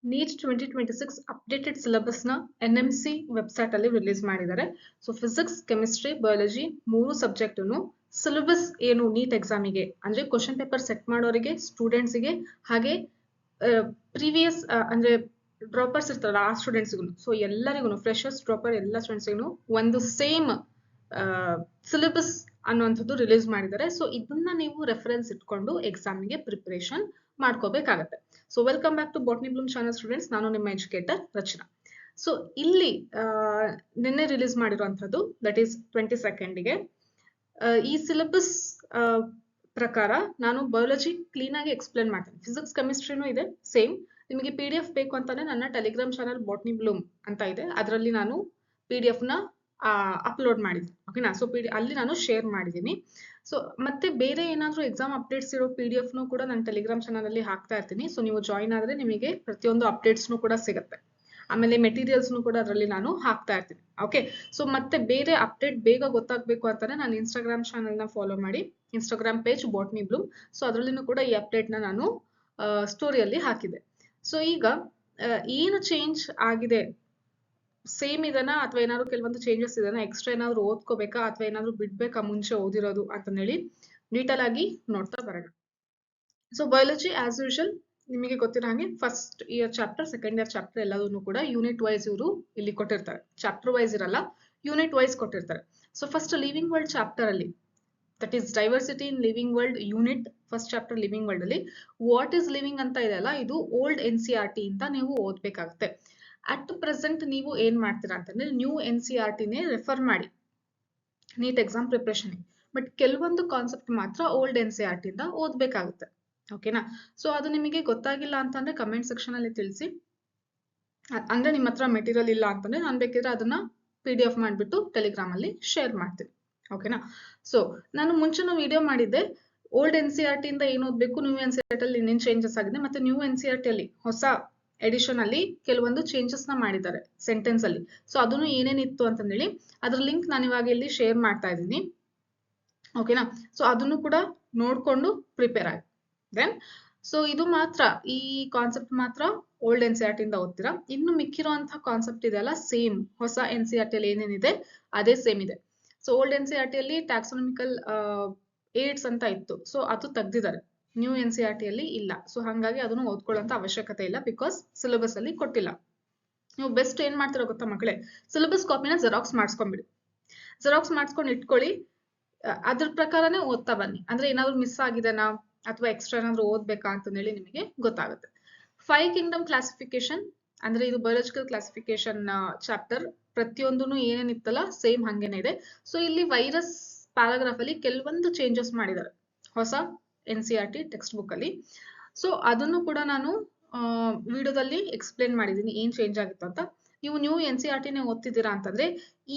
Neat 2026 updated syllabus ನ NMC website ಅಲ್ಲಿ release ಮಾಡಿದ್ದಾರೆ. So physics, chemistry, biology 3 subject syllabus ಏನು ನೀಟ್ ಎಕ್ಸಾಮಿಗೆ ಅಂದ್ರೆ ಕ್ವಶನ್ ಪೇಪರ್ ಸೆಟ್ ಮಾಡೋರಿಗೆ, ಸ್ಟೂಡೆಂಟ್ಸ್ಗೆ, ಹಾಗೆ ಪ್ರೀವಿಯಸ್ ಅಂದ್ರೆ ಡ್ರಾಪರ್ಸ್ ಇರ್ತಾರಲ್ಲ ಆ ಸ್ಟೂಡೆಂಟ್ಸ್ಗೂ, ಸೊ ಎಲ್ಲರಿಗೂ ಫ್ರೆಶರ್ಸ್ ಡ್ರಾಪರ್ ಎಲ್ಲ ಸ್ಟೂಡೆಂಟ್ಸ್ಗೂ ಒಂದು ಸೇಮ್ ಸಿಲೆಬಸ್ ಅನ್ನುವಂಥದ್ದು ರಿಲೀಸ್ ಮಾಡಿದ್ದಾರೆ. ಸೊ ಇದನ್ನ ನೀವು ರೆಫರೆನ್ಸ್ ಇಟ್ಕೊಂಡು ಎಕ್ಸಾಮಿಗೆ ಪ್ರಿಪರೇಷನ್ ಮಾಡ್ಕೋಬೇಕಾಗತ್ತೆ. So welcome back to botany bloom channel students. ನಾನು ನಿಮ್ಮ ಎಜುಕೇಟರ್ ರಚನಾ. ಸೊ ಇಲ್ಲಿ ನಿನ್ನೆ ರಿಲೀಸ್ ಮಾಡಿರುವಂಥದ್ದು ದಟ್ ಈಸ್ 22ಗೆ ಈ ಸಿಲೆಬಸ್ ಪ್ರಕಾರ ನಾನು ಬಯಾಲಜಿ ಕ್ಲೀನ್ ಆಗಿ ಎಕ್ಸ್ಪ್ಲೇನ್ ಮಾಡ್ತೇನೆ. ಫಿಸಿಕ್ಸ್, ಕೆಮಿಸ್ಟ್ರಿನೂ ಇದೆ ಸೇಮ್. ನಿಮಗೆ PDF ಬೇಕು ಅಂತಾನೆ ನನ್ನ ಟೆಲಿಗ್ರಾಮ್ ಚಾನಲ್ ಬಾಟ್ನಿ ಬ್ಲೂಮ್ ಅಂತ ಇದೆ, ಅದರಲ್ಲಿ ನಾನು PDF ನ ಅಪ್ಲೋಡ್ ಮಾಡಿದ್ದೀನಿ. ಓಕೆನಾ? ಸೊ ಅಲ್ಲಿ ನಾನು ಶೇರ್ ಮಾಡಿದ್ದೀನಿ. ಸೊ ಮತ್ತೆ ಬೇರೆ ಏನಾದರೂ ಎಕ್ಸಾಮ್ ಅಪ್ಡೇಟ್ಸ್ ಇರೋ PDF ನೂ ಕೂಡ ನಾನು ಟೆಲಿಗ್ರಾಮ್ ಚಾನಲ್ ಅಲ್ಲಿ ಹಾಕ್ತಾ ಇರ್ತೀನಿ. ಸೊ ನೀವು ಜಾಯಿನ್ ಆದ್ರೆ ನಿಮಗೆ ಪ್ರತಿಯೊಂದು ಅಪ್ಡೇಟ್ಸ್ನು ಕೂಡ ಸಿಗುತ್ತೆ. ಆಮೇಲೆ ಮೆಟೀರಿಯಲ್ಸ್ನು ಕೂಡ ಅದರಲ್ಲಿ ನಾನು ಹಾಕ್ತಾ ಇರ್ತೀನಿ. ಓಕೆ, ಸೊ ಮತ್ತೆ ಬೇರೆ ಅಪ್ಡೇಟ್ ಬೇಗ ಗೊತ್ತಾಗಬೇಕು ಅಂತಾನೆ ನಾನು ಇನ್ಸ್ಟಾಗ್ರಾಮ್ ಚಾನಲ್ನ ಫಾಲೋ ಮಾಡಿ, Instagram page botany bloom. So ಅದರಲ್ಲಿನೂ ಕೂಡ ಈ ಅಪ್ಡೇಟ್ನ ನಾನು ಸ್ಟೋರಿಯಲ್ಲಿ ಹಾಕಿದೆ. ಸೊ ಈಗ ಏನು ಚೇಂಜ್ ಆಗಿದೆ, ಸೇಮ್ ಇದನ್ನ ಅಥವಾ ಏನಾದ್ರು ಕೆಲವೊಂದು ಚೇಂಜಸ್ ಇದನ್ನ ಎಕ್ಸ್ಟ್ರಾ ಏನಾದ್ರು ಓದ್ಕೋಬೇಕಾ ಅಥವಾ ಏನಾದ್ರು ಬಿಡ್ಬೇಕಾ ಮುಂಚೆ ಓದಿರೋದು ಅಂತಂದೇಳಿ ಡೀಟೇಲ್ ಆಗಿ ನೋಡ್ತಾ ಬರೋಣ. ಸೊ ಬಯಾಲಜಿ ಆಸ್ ಯೂಶುವಲ್ ನಿಮಗೆ ಗೊತ್ತಿರೋ ಹಾಗೆ first year chapter, second year chapter ಎಲ್ಲದನ್ನು ಕೂಡ ಯೂನಿಟ್ ವೈಸ್ ಇವರು ಇಲ್ಲಿ ಕೊಟ್ಟಿರ್ತಾರೆ. ಚಾಪ್ಟರ್ ವೈಸ್ ಇರಲ್ಲ, ಯೂನಿಟ್ ವೈಸ್ ಕೊಟ್ಟಿರ್ತಾರೆ. So first living world chapter ಅಲ್ಲಿ, that is diversity in living world unit, first chapter living world ಅಲ್ಲಿ ವಾಟ್ ಈಸ್ ಲಿವಿಂಗ್ ಅಂತ ಇದೆಯಲ್ಲ, ಇದು ಓಲ್ಡ್ NCERT ಅಂತ ನೀವು ಓದ್ಬೇಕಾಗುತ್ತೆ. ಅಟ್ ಪ್ರೆಸೆಂಟ್ ನೀವು ಏನ್ ಮಾಡ್ತೀರಾ ಅಂತಂದ್ರೆ ನ್ಯೂ NCERT ನೇ ರೆಫರ್ ಮಾಡಿ ನೀಟ್ ಎಕ್ಸಾಮ್ ಪ್ರಿಪರೇಷನ್. ಬಟ್ ಕೆಲವೊಂದು ಕಾನ್ಸೆಪ್ಟ್ ಮಾತ್ರ ಓಲ್ಡ್ NCERT ಇಂದ ಓದ್ಬೇಕಾಗುತ್ತೆ. ಓಕೆನಾ? ಸೊ ಅದು ನಿಮಗೆ ಗೊತ್ತಾಗಿಲ್ಲ ಅಂತಂದ್ರೆ ಕಮೆಂಟ್ ಸೆಕ್ಷನ್ ಅಲ್ಲಿ ತಿಳಿಸಿ. ಅಂದ್ರೆ ನಿಮ್ಮ ಹತ್ರ ಮೆಟೀರಿಯಲ್ ಇಲ್ಲ ಅಂತಂದ್ರೆ ನಾನು ಬೇಕಿದ್ರೆ ಅದನ್ನ PDF ಮಾಡಿಬಿಟ್ಟು ಟೆಲಿಗ್ರಾಮ್ ಅಲ್ಲಿ ಶೇರ್ ಮಾಡ್ತೀನಿ. ಓಕೆನಾ? ಸೊ ನಾನು ಮುಂಚೆನೂ ವಿಡಿಯೋ ಮಾಡಿದ್ದೆ ಓಲ್ಡ್ NCERT ಇಂದ ಏನು ಓದ್ಬೇಕು, ನ್ಯೂ NCERT ಅಲ್ಲಿ ಏನೇನು ಚೇಂಜಸ್ ಆಗಿದೆ, ಮತ್ತೆ ನ್ಯೂ NCERT ಅಲ್ಲಿ ಹೊಸ ಎಡಿಷನ್ ಅಲ್ಲಿ ಕೆಲವೊಂದು ಚೇಂಜಸ್ ನ ಮಾಡಿದ್ದಾರೆ ಸೆಂಟೆನ್ಸ್ ಅಲ್ಲಿ. ಸೊ ಅದನ್ನು ಏನೇನಿತ್ತು ಅಂತಂದೇಳಿ ಅದ್ರ ಲಿಂಕ್ ನಾನು ಇವಾಗ ಇಲ್ಲಿ ಶೇರ್ ಮಾಡ್ತಾ ಇದ್ದೀನಿ. ಓಕೆನಾ? ಸೊ ಅದನ್ನು ಕೂಡ ನೋಡ್ಕೊಂಡು ಪ್ರಿಪೇರ್ ಆಗಿ ದೆನ್. ಸೊ ಇದು ಮಾತ್ರ, ಈ ಕಾನ್ಸೆಪ್ಟ್ ಮಾತ್ರ ಓಲ್ಡ್ NCERT ಇಂದ ಓದ್ತೀರಾ. ಇನ್ನು ಮಿಕ್ಕಿರುವಂತಹ ಕಾನ್ಸೆಪ್ಟ್ ಇದೆಯಲ್ಲ ಸೇಮ್ ಹೊಸ NCERT ಅಲ್ಲಿ ಏನೇನಿದೆ ಅದೇ ಸೇಮ್ ಇದೆ. ಸೊ ಓಲ್ಡ್ NCERT ಅಲ್ಲಿ ಟ್ಯಾಕ್ಸಾನಮಿಕಲ್ ಏಡ್ಸ್ ಅಂತ ಇತ್ತು, ಸೊ ಅದು ತೆಗ್ದಿದ್ದಾರೆ. ನ್ಯೂ NCERT ಅಲ್ಲಿ ಇಲ್ಲ. ಸೊ ಹಾಗಾಗಿ ಅದನ್ನು ಓದ್ಕೊಳ್ಳೋಂತ ಅವಶ್ಯಕತೆ ಇಲ್ಲ, ಬಿಕಾಸ್ ಸಿಲೆಬಸ್ ಅಲ್ಲಿ ಕೊಟ್ಟಿಲ್ಲ. ನೀವು ಬೆಸ್ಟ್ ಏನ್ ಮಾಡ್ತೀರಾ ಗೊತ್ತಾ ಮಕ್ಕಳೇ, ಸಿಲೆಬಸ್ ಕಾಪಿನ ಜೆರಾಕ್ಸ್ ಮಾಡಿಸ್ಕೊಂಡ್ಬಿಡಿ. ಜೆರಾಕ್ಸ್ ಮಾಡಿಸ್ಕೊಂಡು ಇಟ್ಕೊಳ್ಳಿ, ಅದ್ರ ಪ್ರಕಾರನೇ ಓದ್ತಾ ಬನ್ನಿ. ಅಂದ್ರೆ ಏನಾದ್ರು ಮಿಸ್ ಆಗಿದೆನಾ ಅಥವಾ ಎಕ್ಸ್ಟ್ರಾ ಏನಾದ್ರು ಓದ್ಬೇಕಾ ಅಂತಂದೇಳಿ ನಿಮಗೆ ಗೊತ್ತಾಗುತ್ತೆ. 5 ಕಿಂಗ್ಡಮ್ ಕ್ಲಾಸಿಫಿಕೇಶನ್ ಅಂದ್ರೆ ಇದು ಬಯಾಲಜಿಕಲ್ ಕ್ಲಾಸಿಫಿಕೇಶನ್ ಚಾಪ್ಟರ್. ಪ್ರತಿಯೊಂದೂ ಏನೇನಿತ್ತಲ್ಲ ಸೇಮ್ ಹಂಗೇನೆ ಇದೆ. ಸೊ ಇಲ್ಲಿ ವೈರಸ್ ಪ್ಯಾರಾಗ್ರಾಫ್ ಅಲ್ಲಿ ಕೆಲವೊಂದು ಚೇಂಜಸ್ ಮಾಡಿದ್ದಾರೆ ಹೊಸ NCERT ಟೆಕ್ಸ್ಟ್ ಬುಕ್ ಅಲ್ಲಿ. ಸೊ ಅದನ್ನು ಕೂಡ ನಾನು ವಿಡಿಯೋದಲ್ಲಿ ಎಕ್ಸ್ಪ್ಲೇನ್ ಮಾಡಿದ್ದೀನಿ ಏನ್ ಚೇಂಜ್ ಆಗಿತ್ತು ಅಂತ. ನೀವು ನ್ಯೂ NCERT ನೇ ಓದ್ತಿದ್ದೀರಾ ಅಂತಂದ್ರೆ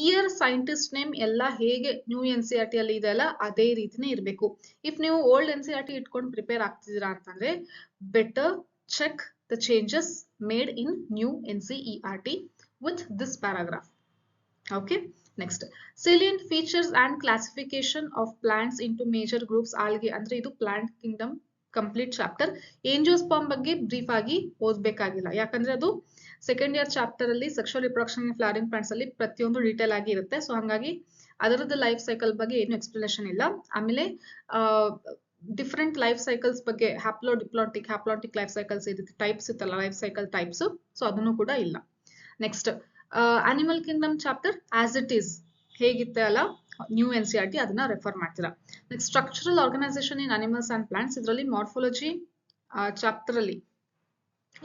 ಇಯರ್, ಸೈಂಟಿಸ್ಟ್ ನೇಮ್ ಎಲ್ಲ ಹೇಗೆ ನ್ಯೂ NCERT ಅಲ್ಲಿ ಇದೆ ಅಲ್ಲ ಅದೇ ರೀತಿನೇ ಇರಬೇಕು. ಇಫ್ ನೀವು ಓಲ್ಡ್ NCERT ಇಟ್ಕೊಂಡು ಪ್ರಿಪೇರ್ ಆಗ್ತಿದ್ದೀರಾ ಅಂತಂದ್ರೆ better check the changes made in new NCERT with this paragraph. Okay, next salient features and classification of plants into major groups. Algae ಅಂದ್ರೆ ಇದು plant kingdom complete chapter. Angiosperm ಬಗ್ಗೆ brief ಆಗಿ ಓದ್ಬೇಕಾಗಿಲ್ಲ, ಯಾಕಂದ್ರೆ ಅದು ಸೆಕೆಂಡ್ ಇಯರ್ ಚಾಪ್ಟರ್ ಅಲ್ಲಿ sexual reproduction in flowering plants ಅಲ್ಲಿ ಪ್ರತಿಯೊಂದು ಡೀಟೇಲ್ ಆಗಿ ಇರುತ್ತೆ. ಸೊ ಹಾಗಾಗಿ ಅದರದ್ದು ಲೈಫ್ ಸೈಕಲ್ ಬಗ್ಗೆ ಏನು ಎಕ್ಸ್ಪ್ಲನೇಷನ್ ಇಲ್ಲ. ಆಮೇಲೆ ಡಿಫ್ರೆಂಟ್ ಲೈಫ್ ಸೈಕಲ್ಸ್ ಬಗ್ಗೆ ಹ್ಯಾಪ್ಲಾಂಟಿಕ್ ಲೈಫ್ ಸೈಕಲ್ಸ್ ಇರುತ್ತೆ, ಟೈಪ್ಸ್ ಇತ್ತಲ್ಲ ಲೈಫ್ ಸೈಕಲ್ ಟೈಪ್ಸ್, ಸೊ ಅದನ್ನು ಕೂಡ ಇಲ್ಲ. Next animal kingdom chapter as it is ಹೇಗಿತ್ತೆ ಅಲ್ಲ ನ್ಯೂ NCERT ಅದನ್ನ ರೆಫರ್ ಮಾಡ್ತೀರಾ. Next structural organisation in animals and plants, ಇದರಲ್ಲಿ ಮಾರ್ಫಾಲಜಿ ಚಾಪ್ಟರ್ ಅಲ್ಲಿ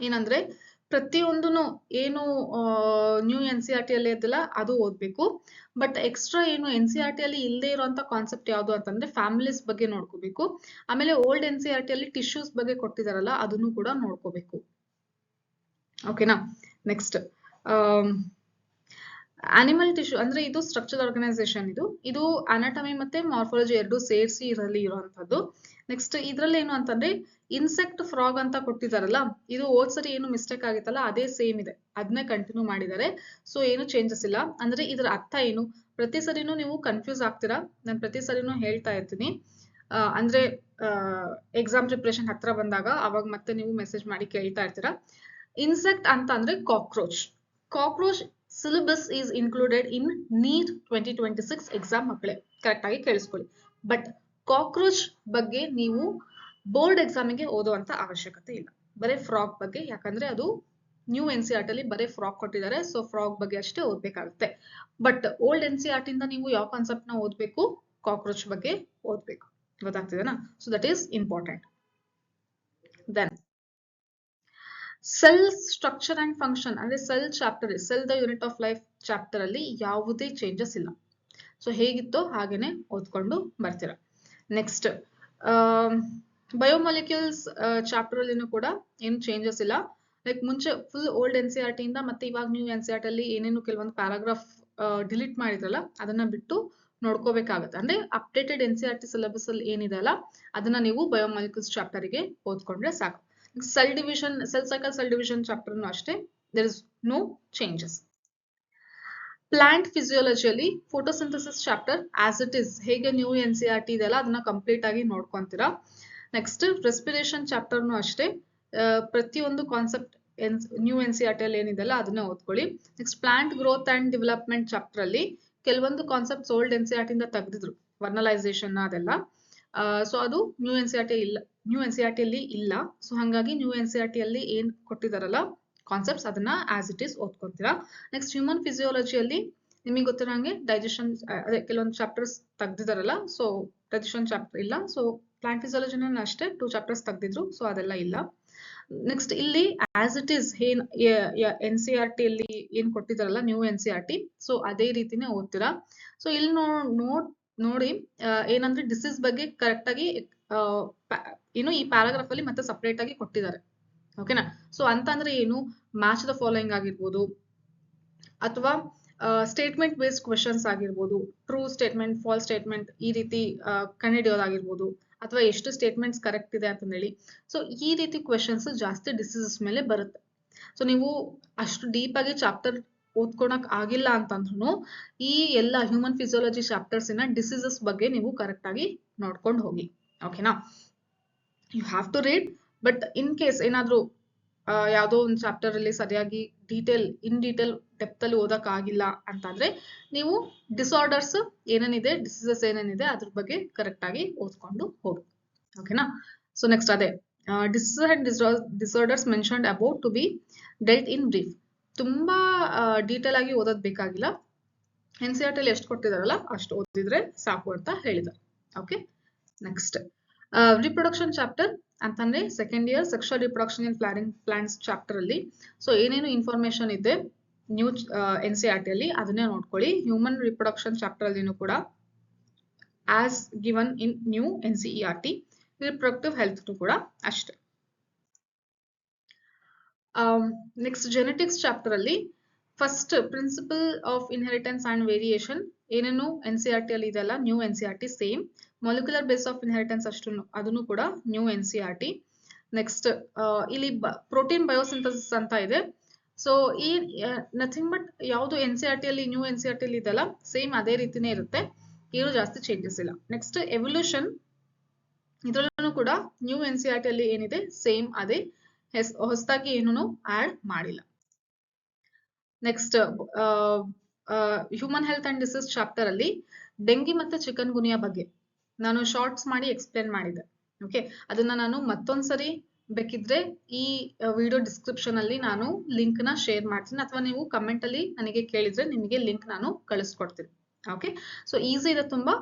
ಏನಂದ್ರೆ ಪ್ರತಿಯೊಂದೂ ಏನು ನ್ಯೂ NCERT ಅಲ್ಲಿ ಇದೆಲ್ಲ ಅದು ಓದ್ಬೇಕು. ಬಟ್ ಎಕ್ಸ್ಟ್ರಾ ಏನು NCERT ಅಲ್ಲಿ ಇಲ್ಲದೆ ಇರುವಂತ ಕಾನ್ಸೆಪ್ಟ್ ಯಾವುದು ಅಂತಂದ್ರೆ ಫ್ಯಾಮಿಲೀಸ್ ಬಗ್ಗೆ ನೋಡ್ಕೋಬೇಕು. ಆಮೇಲೆ ಓಲ್ಡ್ NCERT ಅಲ್ಲಿ ಟಿಶ್ಯೂಸ್ ಬಗ್ಗೆ ಕೊಟ್ಟಿದಾರಲ್ಲ ಅದನ್ನು ಕೂಡ ನೋಡ್ಕೋಬೇಕು. ಓಕೆನಾ? ನೆಕ್ಸ್ಟ್ ಅನಿಮಲ್ ಟಿಶ್ಯೂ ಅಂದ್ರೆ ಇದು ಸ್ಟ್ರಕ್ಚರಲ್ ಆರ್ಗನೈಸೇಷನ್, ಇದು ಅನಾಟಮಿ ಮತ್ತೆ ಮಾರ್ಫಾಲಜಿ ಎರಡು ಸೇರಿಸಿ ಇದರಲ್ಲಿ ಇರುವಂತದ್ದು. ನೆಕ್ಸ್ಟ್ ಇದ್ರಲ್ಲಿ ಏನು ಅಂತಂದ್ರೆ ಇನ್ಸೆಕ್ಟ್ ಫ್ರಾಗ್ ಅಂತ ಕೊಟ್ಟಿದಾರಲ್ಲ, ಇದು ಹೋದ್ಸರಿ ಏನು ಮಿಸ್ಟೇಕ್ ಆಗಿತ್ತಲ್ಲ ಅದೇ ಸೇಮ್ ಇದೆ, ಅದನ್ನೇ ಕಂಟಿನ್ಯೂ ಮಾಡಿದ್ದಾರೆ. ಸೊ ಏನು ಚೇಂಜಸ್ ಇಲ್ಲ. ಅಂದ್ರೆ ಇದ್ರ ಅರ್ಥ ಏನು, ಪ್ರತಿ ಸರಿನೂ ನೀವು ಕನ್ಫ್ಯೂಸ್ ಆಗ್ತೀರಾ, ನಾನು ಪ್ರತಿ ಸರಿನೂ ಹೇಳ್ತಾ ಇರ್ತೀನಿ. ಅಂದ್ರೆ ಎಕ್ಸಾಮ್ ಪ್ರಿಪ್ರೇಷನ್ ಹತ್ರ ಬಂದಾಗ ಅವಾಗ ಮತ್ತೆ ನೀವು ಮೆಸೇಜ್ ಮಾಡಿ ಕೇಳ್ತಾ ಇರ್ತೀರಾ. ಇನ್ಸೆಕ್ಟ್ ಅಂತ ಅಂದ್ರೆ cockroach. Cockroach syllabus is included in NEET 2026 exam ಮಕ್ಕಳೇ, ಕರೆಕ್ಟ್ ಆಗಿ ಕೇಳಿಸ್ಕೊಳ್ಳಿ. ಬಟ್ ಕಾಕ್ರೋಚ್ ಬಗ್ಗೆ ನೀವು ಬೋರ್ಡ್ ಎಕ್ಸಾಮಿಗೆ ಓದುವಂತ ಅವಶ್ಯಕತೆ ಇಲ್ಲ. ಬರೀ ಫ್ರಾಗ್ ಬಗ್ಗೆ, ಯಾಕಂದ್ರೆ ಅದು ನ್ಯೂ NCERT ಅಲ್ಲಿ ಬರೀ ಫ್ರಾಗ್ ಕೊಟ್ಟಿದ್ದಾರೆ. ಸೊ ಫ್ರಾಗ್ ಬಗ್ಗೆ ಅಷ್ಟೇ ಓದ್ಬೇಕಾಗುತ್ತೆ. ಬಟ್ ಓಲ್ಡ್ NCERT ಇಂದ ನೀವು ಯಾವ ಕಾನ್ಸೆಪ್ಟ್ ನ ಓದ್ಬೇಕು? ಕಾಕ್ರೋಚ್ ಬಗ್ಗೆ ಓದ್ಬೇಕು. ಗೊತ್ತಾಗ್ತಿದೆನಾ? So that is important. Then cell structure and function ಅಂದ್ರೆ cell chapter, cell the unit of life chapter ಅಲ್ಲಿ ಯಾವುದೇ ಚೇಂಜಸ್ ಇಲ್ಲ. ಸೊ ಹೇಗಿತ್ತೋ ಹಾಗೇನೆ ಓದ್ಕೊಂಡು ಬರ್ತೀರಾ. ನೆಕ್ಸ್ಟ್ ಬಯೋಮಾಲಿಕ್ಯೂಲ್ಸ್ ಚಾಪ್ಟರ್ ಅಲ್ಲಿನೂ ಕೂಡ ಏನು ಚೇಂಜಸ್ ಇಲ್ಲ. ಲೈಕ್ ಮುಂಚೆ ಫುಲ್ ಓಲ್ಡ್ NCERT ಇಂದ ಮತ್ತೆ ಇವಾಗ ನ್ಯೂ NCERT ಅಲ್ಲಿ ಏನೇನು ಕೆಲವೊಂದು ಪ್ಯಾರಾಗ್ರಾಫ್ ಡಿಲೀಟ್ ಮಾಡಿದ್ರಲ್ಲ ಅದನ್ನ ಬಿಟ್ಟು ನೋಡ್ಕೋಬೇಕಾಗತ್ತೆ. ಅಂದ್ರೆ ಅಪ್ಡೇಟೆಡ್ NCERT ಸಿಲೆಬಸ್ ಅಲ್ಲಿ ಏನಿದೆ ಅಲ್ಲ ಅದನ್ನ ನೀವು ಬಯೋಮಾಲಿಕ್ಯೂಲ್ಸ್ ಚಾಪ್ಟರ್ ಗೆ ಓದ್ಕೊಂಡ್ರೆ ಸಾಕು. Cell division, cell cycle, cell division chapter ಅಷ್ಟೇ, there is no changes. Plant ಫಿಸಿಯಾಲಜಿಯಲ್ಲಿ photosynthesis chapter as it is ಹೇಗೆ ನ್ಯೂ NCERT ಇದೆಲ್ಲ ಅದನ್ನ ಕಂಪ್ಲೀಟ್ ಆಗಿ ನೋಡ್ಕೊಂತೀರಾ. ನೆಕ್ಸ್ಟ್ ರೆಸ್ಪಿರೇಷನ್ ಚಾಪ್ಟರ್ನು ಅಷ್ಟೇ, ಪ್ರತಿಯೊಂದು ಕಾನ್ಸೆಪ್ಟ್ ನ್ಯೂ NCERT ಅಲ್ಲಿ ಏನಿದೆಲ್ಲ ಅದನ್ನ ಓದ್ಕೊಳ್ಳಿ. Next plant growth and development chapter ಅಲ್ಲಿ ಕೆಲವೊಂದು ಕಾನ್ಸೆಪ್ಟ್ಸ್ ಓಲ್ಡ್ NCERT ಇಂದ ತೆಗೆದಿದ್ರು, ವರ್ನಲೈಸೇಷನ್ ಅದೆಲ್ಲ. ಸೊ ಅದು ನ್ಯೂ NCERT ಇಲ್ಲ, ನ್ಯೂ NCERT ಅಲ್ಲಿ ಇಲ್ಲ. ಸೊ ಹಾಗಾಗಿ ನ್ಯೂ NCERT ಅಲ್ಲಿ ಏನ್ ಕೊಟ್ಟಿದಾರಲ್ಲ ಕಾನ್ಸೆಪ್ಟ್ಸ್ ಅದನ್ನ ಆಸ್ ಇಟ್ ಈಸ್ ಓದ್ಕೊಂತೀರಾ. ನೆಕ್ಸ್ಟ್ ಹ್ಯೂಮನ್ ಫಿಸಿಯಾಲಜಿಯಲ್ಲಿ ನಿಮಗೆ ಗೊತ್ತಿರೋಂಗೆ ಡೈಜೆಷನ್, ಅದೇ ಕೆಲವೊಂದು ಚಾಪ್ಟರ್ಸ್ ತೆಗ್ದಿದಾರಲ್ಲ, ಸೊ ಡೈಜೆಷನ್ ಚಾಪ್ಟರ್ ಇಲ್ಲ. ಸೊ ಪ್ಲಾಂಟ್ ಫಿಸಿಯಾಲಜಿನ ಅಷ್ಟೇ 2 ಚಾಪ್ಟರ್ಸ್ ತೆಗ್ದಿದ್ರು, ಸೊ ಅದೆಲ್ಲ ಇಲ್ಲ. ನೆಕ್ಸ್ಟ್ ಇಲ್ಲಿ ಆಸ್ ಇಟ್ ಈಸ್ ಏನ್ NCERT ಅಲ್ಲಿ ಏನ್ ಕೊಟ್ಟಿದಾರಲ್ಲ ನ್ಯೂ NCERT, ಸೊ ಅದೇ ರೀತಿನೇ ಓದ್ತೀರಾ. ಸೊ ಇಲ್ಲಿ ನೋಡಿ ಏನಂದ್ರೆ ಡಿಸೀಸ್ ಬಗ್ಗೆ ಕರೆಕ್ಟ್ ಆಗಿ ಏನು ಈ ಪ್ಯಾರಾಗ್ರಾಫ್ ಅಲ್ಲಿ ಮತ್ತೆ ಸಪರೇಟ್ ಆಗಿ ಕೊಟ್ಟಿದ್ದಾರೆ. ಓಕೆನಾ? ಸೊ ಅಂತ ಅಂದ್ರೆ ಏನು, ಮ್ಯಾಚ್ ದ ಫಾಲೋಯಿಂಗ್ ಆಗಿರ್ಬೋದು, ಅಥವಾ ಸ್ಟೇಟ್ಮೆಂಟ್ ಬೇಸ್ಡ್ ಕ್ವೆಶನ್ಸ್ ಆಗಿರ್ಬೋದು, ಟ್ರೂ ಸ್ಟೇಟ್ಮೆಂಟ್, ಫಾಲ್ಸ್ ಸ್ಟೇಟ್ಮೆಂಟ್ ಈ ರೀತಿ ಕಂಡುಹಿಡಿಯೋದಾಗಿರ್ಬೋದು, ಅಥವಾ ಎಷ್ಟು ಸ್ಟೇಟ್ಮೆಂಟ್ಸ್ ಕರೆಕ್ಟ್ ಇದೆ ಅಂತ ಹೇಳಿ. ಸೊ ಈ ರೀತಿ ಕ್ವೆಶನ್ಸ್ ಜಾಸ್ತಿ ಡಿಸೀಸಸ್ ಮೇಲೆ ಬರುತ್ತೆ. ಸೊ ನೀವು ಅಷ್ಟು ಡೀಪ್ ಆಗಿ ಚಾಪ್ಟರ್ ಓದ್ಕೊಳಕ್ ಆಗಿಲ್ಲ ಅಂತಂದ್ರೂ ಈ ಎಲ್ಲ human physiology chapters in diseases ಬಗ್ಗೆ ನೀವು ಕರೆಕ್ಟ್ ಆಗಿ ನೋಡ್ಕೊಂಡು ಹೋಗಿ. ಓಕೆನಾ? You have to read, but in case ಏನಾದ್ರೂ ಯಾವುದೋ ಒಂದು ಚಾಪ್ಟರ್ ಅಲ್ಲಿ ಸರಿಯಾಗಿ ಇನ್ ಡೀಟೇಲ್ ಡೆಪ್ತ್ ಅಲ್ಲಿ ಓದಕ್ ಆಗಿಲ್ಲ ಅಂತಂದ್ರೆ ನೀವು ಡಿಸಾರ್ಡರ್ಸ್ ಏನೇನಿದೆ, ಡಿಸೀಸಸ್ ಏನೇನಿದೆ ಅದ್ರ ಬಗ್ಗೆ ಕರೆಕ್ಟ್ ಆಗಿ ಓದ್ಕೊಂಡು ಹೋಗಿ. ಓಕೆನಾ? ಸೊ ನೆಕ್ಸ್ಟ್ ಅದೇ diseases and disorders mentioned about to be dealt in brief. ತುಂಬಾ ಡೀಟೇಲ್ ಆಗಿ ಓದೋದ್ ಬೇಕಾಗಿಲ್ಲ. NCERT ಅಲ್ಲಿ ಎಷ್ಟು ಕೊಟ್ಟಿದಾರಲ್ಲ ಅಷ್ಟು ಓದಿದ್ರೆ ಸಾಕು ಅಂತ ಹೇಳಿದ್ದಾರೆ. ಓಕೆ, ನೆಕ್ಸ್ಟ್ ರಿಪ್ರೊಡಕ್ಷನ್ ಚಾಪ್ಟರ್ ಅಂತಂದ್ರೆ second year sexual reproduction in flowering plants chapter ಅಲ್ಲಿ ಸೊ ಏನೇನು ಇನ್ಫಾರ್ಮೇಶನ್ ಇದೆ ನ್ಯೂ NCERT ಅಲ್ಲಿ ಅದನ್ನೇ ನೋಡ್ಕೊಳ್ಳಿ. ಹ್ಯೂಮನ್ ರಿಪ್ರೊಡಕ್ಷನ್ ಚಾಪ್ಟರ್ ಅಲ್ಲಿನೂ ಕೂಡ as given in new NCERT. Reproductive health ಕೂಡ ಅಷ್ಟೇ. ನೆಕ್ಸ್ಟ್ ಜೆನೆಟಿಕ್ಸ್ ಚಾಪ್ಟರ್ ಅಲ್ಲಿ first principle of inheritance and variation ಏನೇನು NCERT ಅಲ್ಲಿ ಇದೆಲ್ಲ new NCERT same. Molecular base of inheritance ಅದನ್ನು ಕೂಡ ನ್ಯೂ NCERT. ನೆಕ್ಸ್ಟ್ ಇಲ್ಲಿ ಪ್ರೋಟೀನ್ ಬಯೋಸಿಂಥಸಿಸ್ ಅಂತ ಇದೆ. ಸೊ ಈ ನಥಿಂಗ್ ಬಟ್ ಯಾವುದು NCERT ಅಲ್ಲಿ ನ್ಯೂ NCERT ಅಲ್ಲಿ ಇದೆಲ್ಲ ಸೇಮ್ ಅದೇ ರೀತಿನೇ ಇರುತ್ತೆ, ಏನು ಜಾಸ್ತಿ ಚೇಂಜಸ್ ಇಲ್ಲ. ನೆಕ್ಸ್ಟ್ ಎವಲ್ಯೂಷನ್ ಇದರಲ್ಲೂ ಕೂಡ ನ್ಯೂ NCERT ಅಲ್ಲಿ ಏನಿದೆ ಸೇಮ್ ಅದೇ, ಹೊಸದಾಗಿ ಏನೂ ಆಡ್ ಮಾಡಿಲ್ಲ. Next human health and disease chapter ಅಲ್ಲಿ ಡೆಂಗಿ ಮತ್ತೆ ಚಿಕನ್ ಗುನಿಯಾ ಬಗ್ಗೆ ನಾನು ಶಾರ್ಟ್ಸ್ ಮಾಡಿ ಎಕ್ಸ್ಪ್ಲೇನ್ ಮಾಡಿದ್ದೆ. ಓಕೆ, ಅದನ್ನ ನಾನು ಮತ್ತೊಂದ್ಸರಿ ಬೇಕಿದ್ರೆ ಈ ವಿಡಿಯೋ ಡಿಸ್ಕ್ರಿಪ್ಷನ್ ಅಲ್ಲಿ ನಾನು ಲಿಂಕ್ ನ ಶೇರ್ ಮಾಡ್ತೀನಿ, ಅಥವಾ ನೀವು ಕಮೆಂಟ್ ಅಲ್ಲಿ ನನಗೆ ಕೇಳಿದ್ರೆ ನಿಮಗೆ ಲಿಂಕ್ ನಾನು ಕಳಿಸ್ಕೊಡ್ತೀನಿ. ಓಕೆ, ಸೊ ಈಸಿ ಇದೆ ತುಂಬಾ.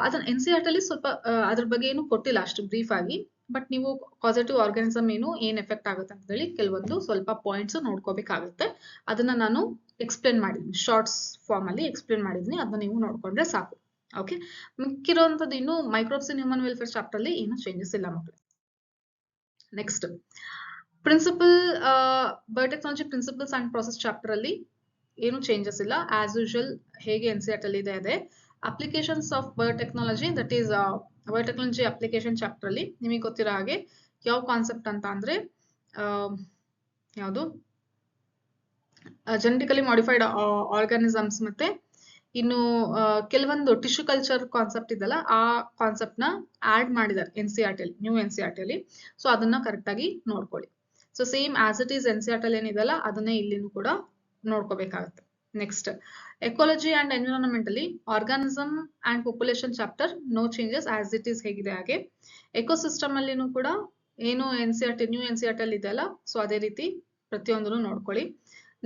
ಅದನ್ನ NCERT ಅಲ್ಲಿ ಸ್ವಲ್ಪ ಅದ್ರ ಬಗ್ಗೆ ಏನು ಕೊಟ್ಟಿಲ್ಲ ಅಷ್ಟು ಬ್ರೀಫ್ ಆಗಿ, ಬಟ್ ನೀವು ಪಾಸಿಟಿವ್ ಆರ್ಗಾನಿಸಮ್ ಏನ್ ಎಫೆಕ್ಟ್ ಆಗುತ್ತೆ ಅಂತ ಹೇಳಿ ಕೆಲವೊಂದು ಸ್ವಲ್ಪ ಪಾಯಿಂಟ್ಸ್ ನೋಡ್ಕೋಬೇಕಾಗುತ್ತೆ. ಅದನ್ನ ನಾನು ಎಕ್ಸ್ಪ್ಲೇನ್ ಮಾಡಿದ್ದೀನಿ, ಶಾರ್ಟ್ಸ್ ಫಾರ್ಮ್ ಅಲ್ಲಿ ಎಕ್ಸ್ಪ್ಲೇನ್ ಮಾಡಿದ್ದೀನಿ, ಅದನ್ನ ನೀವು ನೋಡ್ಕೊಂಡ್ರೆ ಸಾಕು. ಓಕೆ, ಮಿಕ್ಕಿರುವಂತದ್ದು ಇನ್ನು microbes in human welfare chapter ಅಲ್ಲಿ ಏನು ಚೇಂಜಸ್ ಇಲ್ಲ ಮಕ್ಕಳು. Next principle biotechnology principles and process chapter ಅಲ್ಲಿ ಏನು ಚೇಂಜಸ್ ಇಲ್ಲ, ಆಸ್ ಯೂಶುವಲ್ ಹೇಗೆ NCERT ಅಲ್ಲಿ ಇದೆ ಅದೇ. Applications of biotechnology, that is biotechnology application chapter ಅಲ್ಲಿ ನಿಮಗೆ ಗೊತ್ತಿರೋ ಹಾಗೆ ಯಾವ ಕಾನ್ಸೆಪ್ಟ್ ಅಂತ ಅಂದ್ರೆ ಯಾವುದು ಜೆನೆಟಿಕಲಿ ಮಾಡಿಫೈಡ್ ಆರ್ಗಾನಿಸಮ್ಸ್ ಮತ್ತೆ ಇನ್ನು ಕೆಲವೊಂದು ಟಿಶ್ಯೂ ಕಲ್ಚರ್ ಕಾನ್ಸೆಪ್ಟ್ ಇದೆಲ್ಲ ಆ ಕಾನ್ಸೆಪ್ಟ್ ನ ಆಡ್ ಮಾಡಿದ್ದಾರೆ NCERT ಅಲ್ಲಿ, ನ್ಯೂ NCERT ಅಲ್ಲಿ. ಸೊ ಅದನ್ನ ಕರೆಕ್ಟ್ ಆಗಿ ನೋಡ್ಕೊಳ್ಳಿ. So same as it is NCERT ಅಲ್ಲಿ ಏನಿದೆಲ್ಲ ಅದನ್ನೇ ಇಲ್ಲಿನೂ ಕೂಡ ನೋಡ್ಕೋಬೇಕಾಗುತ್ತೆ. ನೆಕ್ಸ್ಟ್ ಎಕಾಲಜಿ ಅಂಡ್ ಎನ್ವಿರಾನ್ಮೆಂಟ್ ಅಲ್ಲಿ organism and population chapter no changes as it is ಹೇಗಿದೆ ಹಾಗೆ. ಎಕೋಸಿಸ್ಟಮ್ ಅಲ್ಲಿನೂ ಕೂಡ ಏನು ನ್ಯೂ NCERT ಅಲ್ಲಿ ಇದೆಯಲ್ಲ ಸೊ ಅದೇ ರೀತಿ ಪ್ರತಿಯೊಂದನ್ನು ನೋಡ್ಕೊಳ್ಳಿ.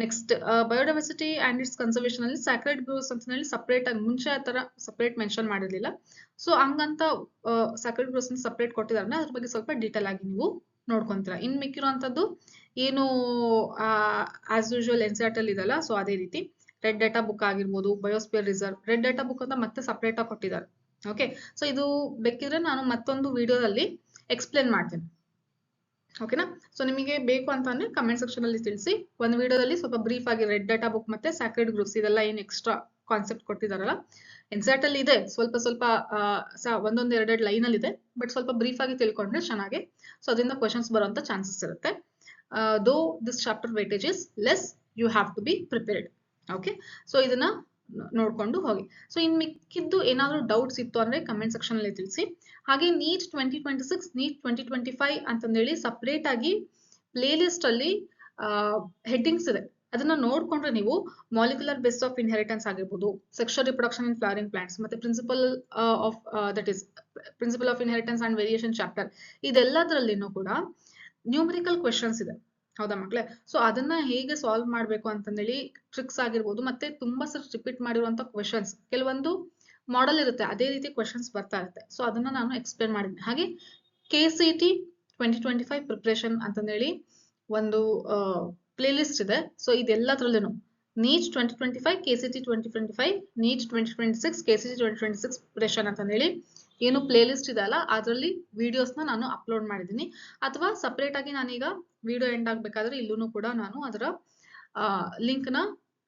Next biodiversity and it's conservation ಅಲ್ಲಿ ಸ್ಯಾಕ್ರೆಡ್ ಗ್ರೋವ್ಸ್ ಅಂತ ಹೇಳಿ ಸಪರೇಟ್ ಆಗಿ ಮುಂಚೆ ಆ ತರ ಸಪರೇಟ್ ಮೆನ್ಷನ್ ಮಾಡಿರ್ಲಿಲ್ಲ. ಸೊ ಹಂಗಂತ ಸ್ಯಾಕ್ರೆಡ್ ಗ್ರೋವ್ಸ್ ಸಪರೇಟ್ ಕೊಟ್ಟಿದ್ದಾರೆ, ಅದ್ರ ಬಗ್ಗೆ ಸ್ವಲ್ಪ ಡೀಟೇಲ್ ಆಗಿ ನೀವು ನೋಡ್ಕೊಂತೀರಾ. ಇನ್ ಮಿಕ್ಕಿರುವಂತದ್ದು ಏನು ಆಸ್ ಯೂಶುವಲ್ NCERT ಅಲ್ಲಿ ಇದೆಲ್ಲ ಸೊ ಅದೇ ರೀತಿ ರೆಡ್ ಡೇಟಾ ಬುಕ್ ಆಗಿರ್ಬೋದು, biosphere reserve, red data book ಅಂತ ಮತ್ತೆ ಸಪರೇಟ್ ಆಗಿ ಕೊಟ್ಟಿದ್ದಾರೆ. ಓಕೆ, ಸೊ ಇದು ಬೇಕಿದ್ರೆ ನಾನು ಮತ್ತೊಂದು ವಿಡಿಯೋದಲ್ಲಿ ಎಕ್ಸ್ಪ್ಲೇನ್ ಮಾಡ್ತೀನಿ. ಓಕೆನಾ? ಸೊ ನಿಮಗೆ ಬೇಕು ಅಂತ ಅಂದ್ರೆ ಕಮೆಂಟ್ ಸೆಕ್ಷನ್ ಅಲ್ಲಿ ತಿಳಿಸಿ. ಒಂದು ವಿಡಿಯೋದಲ್ಲಿ ಸ್ವಲ್ಪ ಬ್ರೀಫ್ ಆಗಿ ರೆಡ್ ಡೇಟಾ ಬುಕ್ ಮತ್ತೆ ಸ್ಯಾಕ್ರೆಡ್ ಗ್ರೂಪ್ಸ್ ಇದೆಲ್ಲ ಏನು ಎಕ್ಸ್ಟ್ರಾ ಕಾನ್ಸೆಪ್ಟ್ ಕೊಟ್ಟಿದಾರಲ್ಲ NCERT ಅಲ್ಲಿ ಇದೆ, ಸ್ವಲ್ಪ ಒಂದೊಂದು ಎರಡೆರಡು ಲೈನ್ ಅಲ್ಲಿ ಇದೆ, ಬಟ್ ಸ್ವಲ್ಪ ಬ್ರೀಫ್ ಆಗಿ ತಿಳ್ಕೊಂಡ್ರೆ ಚೆನ್ನಾಗಿ. ಸೊ ಅದರಿಂದ ಕ್ವಶನ್ಸ್ ಬರುವಂತ ಚಾನ್ಸಸ್ ಇರುತ್ತೆ. Though this chapter weightage is less, you have to be prepared. Okay, so ಇದನ್ನ ನೋಡ್ಕೊಂಡು ಹೋಗಿ. ಸೊ ಇನ್ ಮಿಕ್ಕಿದ್ದು ಏನಾದ್ರು ಡೌಟ್ಸ್ ಇತ್ತು ಅಂದ್ರೆ ಕಮೆಂಟ್ ಸೆಕ್ಷನ್ ಅಲ್ಲಿ ತಿಳಿಸಿ. ಹಾಗೆ ನೀಟ್ 2026 ನೀಟ್ 2025 ಅಂತಂದೇಳಿ ಸಪರೇಟ್ ಆಗಿ ಪ್ಲೇ ಲಿಸ್ಟ್ ಅಲ್ಲಿ ಹೆಡ್ಡಿಂಗ್ಸ್ ಇದೆ, ಅದನ್ನ ನೋಡ್ಕೊಂಡ್ರೆ ನೀವು ಮಾಲಿಕ್ಯುಲರ್ ಬೇಸ್ ಆಫ್ ಇನ್ಹೆರಿಟೆನ್ಸ್ ಆಗಿರ್ಬೋದು, sexual reproduction in flowering plants, ಮತ್ತೆ principle of inheritance and variation chapter, ಇದೆಲ್ಲದರಲ್ಲಿನೂ ಕೂಡ ನ್ಯೂಮರಿಕಲ್ ಕ್ವೆಶನ್ಸ್ ಇದೆ. ಹೌದಾ ಮಕ್ಕಳೇ? ಸೊ ಅದನ್ನ ಹೇಗೆ ಸಾಲ್ವ್ ಮಾಡ್ಬೇಕು ಅಂತಂದೇಳಿ ಟ್ರಿಕ್ಸ್ ಆಗಿರ್ಬೋದು, ಮತ್ತೆ ತುಂಬಾ ಸಲ ರಿಪೀಟ್ ಮಾಡಿರುವಂತ ಕ್ವೆಶನ್ಸ್, ಕೆಲವೊಂದು ಮಾಡೆಲ್ ಇರುತ್ತೆ ಅದೇ ರೀತಿ ಕ್ವೆಶನ್ಸ್ ಬರ್ತಾ ಇರುತ್ತೆ. ಸೊ ಅದನ್ನ ನಾನು ಎಕ್ಸ್ಪ್ಲೇನ್ ಮಾಡಿದ್ದೀನಿ. ಹಾಗೆ KCET 2025 ಪ್ರಿಪ್ರೇಷನ್ ಅಂತಂದೇಳಿ ಒಂದು ಪ್ಲೇ ಲಿಸ್ಟ್ ಇದೆ. ಸೊ ಇದೆಲ್ಲದ್ರಲ್ಲೂ NEET 2025, KCET 2025, NEET 2026, KCET 2026 preparation ಅಂತಂದೇಳಿ ಏನು ಪ್ಲೇ ಲಿಸ್ಟ್ ಇದೆ ಅಲ್ಲ ಅದರಲ್ಲಿ ವಿಡಿಯೋಸ್ನ ನಾನು ಅಪ್ಲೋಡ್ ಮಾಡಿದ್ದೀನಿ. ಅಥವಾ ಸಪರೇಟ್ ಆಗಿ ನಾನೀಗ ವಿಡಿಯೋ ಎಂಡ್ ಆಗ್ಬೇಕಾದ್ರೆ ಇಲ್ಲೂ ಕೂಡ ನಾನು ಅದರ ಲಿಂಕ್ ನ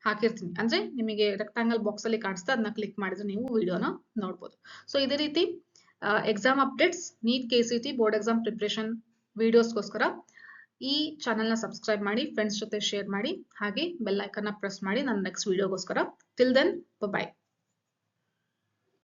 ಹಾಕಿರ್ತೀನಿ. ಅಂದ್ರೆ ನಿಮಗೆ ರೆಕ್ಟಾಂಗಲ್ ಬಾಕ್ಸ್ ಅಲ್ಲಿ ಕಾಣಿಸ್ತಾ ಅದನ್ನ ಕ್ಲಿಕ್ ಮಾಡಿದ್ರೆ ನೀವು ವಿಡಿಯೋನ ನೋಡ್ಬೋದು. ಸೊ ಇದೇ ರೀತಿ exam updates, NEET KCET board exam preparation ವಿಡಿಯೋಸ್ಗೋಸ್ಕರ ಈ ಚಾನೆಲ್ನ ಸಬ್ಸ್ಕ್ರೈಬ್ ಮಾಡಿ, ಫ್ರೆಂಡ್ಸ್ ಜೊತೆ ಶೇರ್ ಮಾಡಿ, ಹಾಗೆ ಬೆಲ್ ಐಕನ್ನ ಪ್ರೆಸ್ ಮಾಡಿ ನನ್ನ ನೆಕ್ಸ್ಟ್ ವಿಡಿಯೋಗೋಸ್ಕರ. Till then, by.